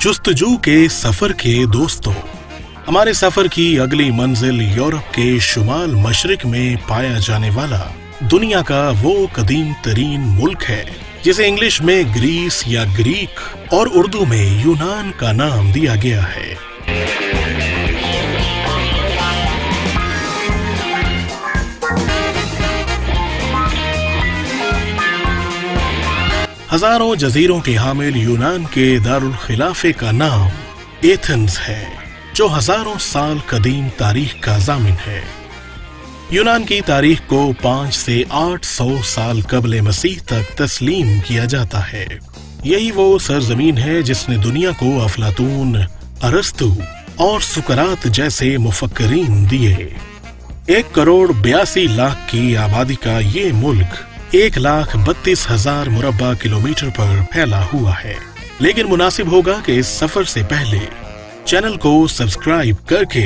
जुस्तजू के सफर के दोस्तों, हमारे सफर की अगली मंजिल यूरोप के शुमाल मशरिक में पाया जाने वाला दुनिया का वो कदीम तरीन मुल्क है जिसे इंग्लिश में ग्रीस या ग्रीक और उर्दू में यूनान का नाम दिया गया है। हजारों जजीरों के हामिल यूनान के दारुल खिलाफे का नाम एथेंस है, जो हजारों साल कदीम तारीख का जामिन है। यूनान की तारीख को 5 से 800 साल कबले मसीह तक तस्लीम किया जाता है। यही वो सरजमीन है जिसने दुनिया को अफलातून, अरस्तु और सुकरात जैसे मुफक्करीन दिए। 1 करोड़ 82 लाख की आबादी का ये मुल्क 1,32,000 मुरब्बा किलोमीटर पर फैला हुआ है। लेकिन मुनासिब होगा कि इस सफर से पहले चैनल को सब्सक्राइब करके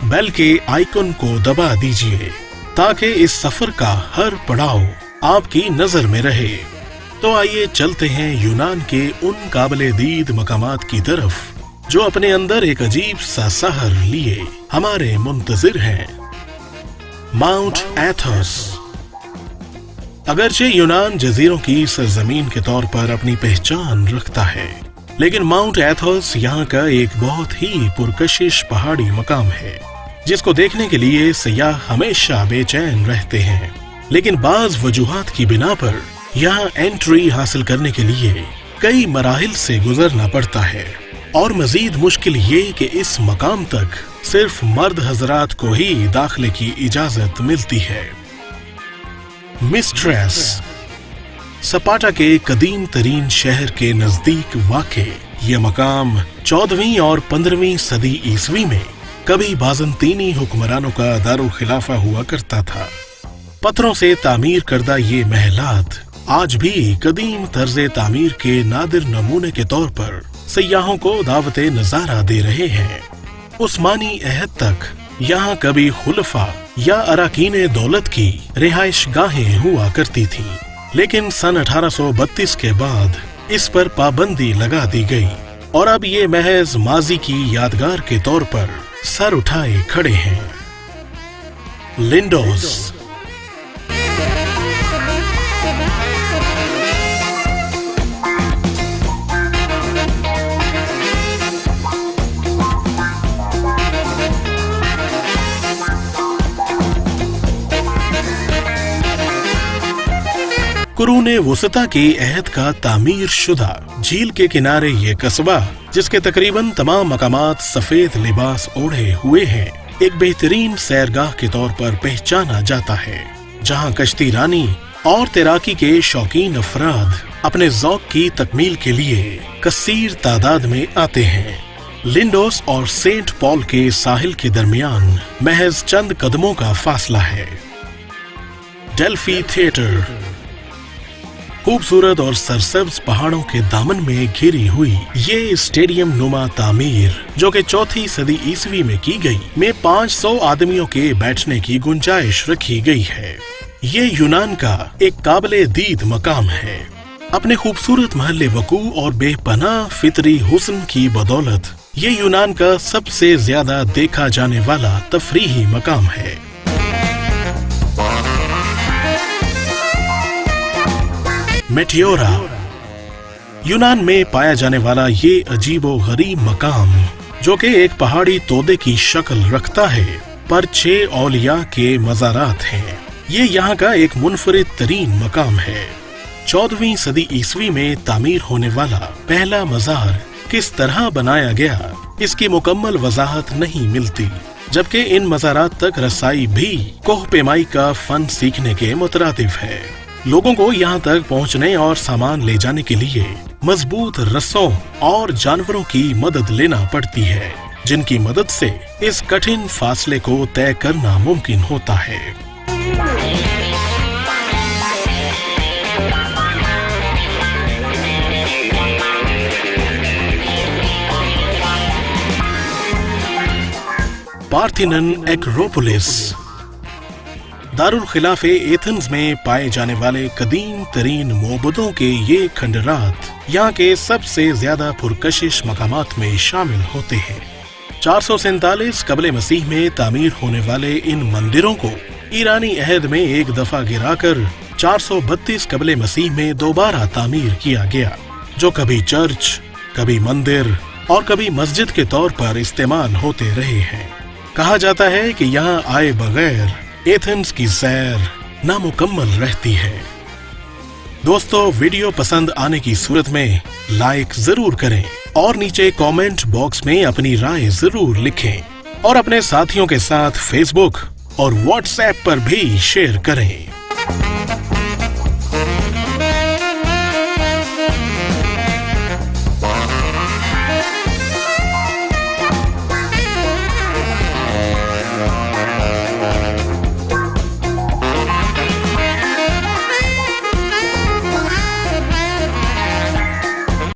बेल के आइकन को दबा दीजिए ताकि इस सफर का हर पड़ाव आपकी नजर में रहे। तो आइए चलते हैं यूनान के उन काबिले दीद मकामात की तरफ जो अपने अंदर एक अजीब सा सहर लिए हमारे मुंतजिर हैं। Mount Athos. अगरचे यूनान जजीरों की सरजमीन के तौर पर अपनी पहचान रखता है, लेकिन माउंट एथोस यहाँ का एक बहुत ही पुरकशिश पहाड़ी मकाम है जिसको देखने के लिए सयाह हमेशा बेचैन रहते हैं। लेकिन बाज वजूहात की बिना पर यहाँ एंट्री हासिल करने के लिए कई मराहिल से गुजरना पड़ता है, और मजीद मुश्किल ये कि इस मकाम तक सिर्फ मर्द हजरात को ही दाखिले की इजाजत मिलती है। मिस्ट्रेस। सपाटा के कदीम तरीन शहर के नजदीक वाक़े यह मकाम 14वीं और 15वीं सदी ईस्वी में कभी बाज़ंतीनी हुक्मरानों का दारुल खिलाफा हुआ करता था। पत्थरों से तामीर करदा ये महलात आज भी कदीम तर्ज़े तामीर के नादिर नमूने के तौर पर सयाहों को दावते नजारा दे रहे हैं। उस्मानी अहद तक यहाँ कभी खुलफा या अराकीने दौलत की रिहाइश गाहें हुआ करती थीं, लेकिन सन 1832 के बाद इस पर पाबंदी लगा दी गई और अब ये महज माजी की यादगार के तौर पर सर उठाए खड़े हैं। लिंडोस। कुरूने वुसता के अहद का तामीर शुदा झील के किनारे ये कस्बा, जिसके तकरीबन तमाम मकामात सफेद लिबास ओढ़े हुए हैं, एक बेहतरीन सैरगाह के तौर पर पहचाना जाता है, जहां कश्ती रानी और तैराकी के शौकीन अफराद अपने ज़ौक़ की तकमील के लिए कसीर तादाद में आते हैं। लिंडोस और सेंट पॉल के साहिल के दरमियान महज चंद कदमों का फासला है। Delphi theatre. खूबसूरत और सरसब्ज पहाड़ों के दामन में घिरी हुई ये स्टेडियम नुमा तामीर, जो कि 4वीं सदी ईस्वी में की गई, में 500 आदमियों के बैठने की गुंजाइश रखी गई है। ये यूनान का एक काबिले दीद मकाम है। अपने खूबसूरत महल वकू और बेपनाह फितरी हुस्न की बदौलत ये यूनान का सबसे ज्यादा देखा जाने वाला तफरीही मकाम है। मेटियोरा। यूनान में पाया जाने वाला ये अजीबो गरीब मकाम, जो कि एक पहाड़ी तोदे की शक्ल रखता है, पर 6 औलिया के मज़ारात हैं। ये यहाँ का एक मुनफरिद तरीन मकाम है। 14वीं सदी ईस्वी में तामीर होने वाला पहला मज़ार किस तरह बनाया गया, इसकी मुकम्मल वजाहत नहीं मिलती, जबकि इन मज़ारात तक रसाई भी कोह पेमाई का फन सीखने के मुतरादिफ है। लोगों को यहाँ तक पहुँचने और सामान ले जाने के लिए मजबूत रस्सों और जानवरों की मदद लेना पड़ती है, जिनकी मदद से इस कठिन फासले को तय करना मुमकिन होता है। पार्थिनन एक्रोपोलिस। दारुल खिलाफे एथेंस में पाए जाने वाले कदीम तरीन मोबदों के ये खंडरात यहाँ के सबसे ज्यादा पुरकशिश मकामात में शामिल होते हैं। 447 कबले मसीह में तामीर होने वाले इन मंदिरों को ईरानी अहद में एक दफा गिराकर 432 कबले मसीह में दोबारा तामीर किया गया, जो कभी चर्च, कभी मंदिर और कभी मस्जिद के तौर पर इस्तेमाल होते रहे हैं। कहा जाता है कि यहाँ आए बगैर एथेंस की सैर नामुकम्मल रहती है। दोस्तों, वीडियो पसंद आने की सूरत में लाइक जरूर करें और नीचे कमेंट बॉक्स में अपनी राय जरूर लिखें और अपने साथियों के साथ फेसबुक और व्हाट्सएप पर भी शेयर करें।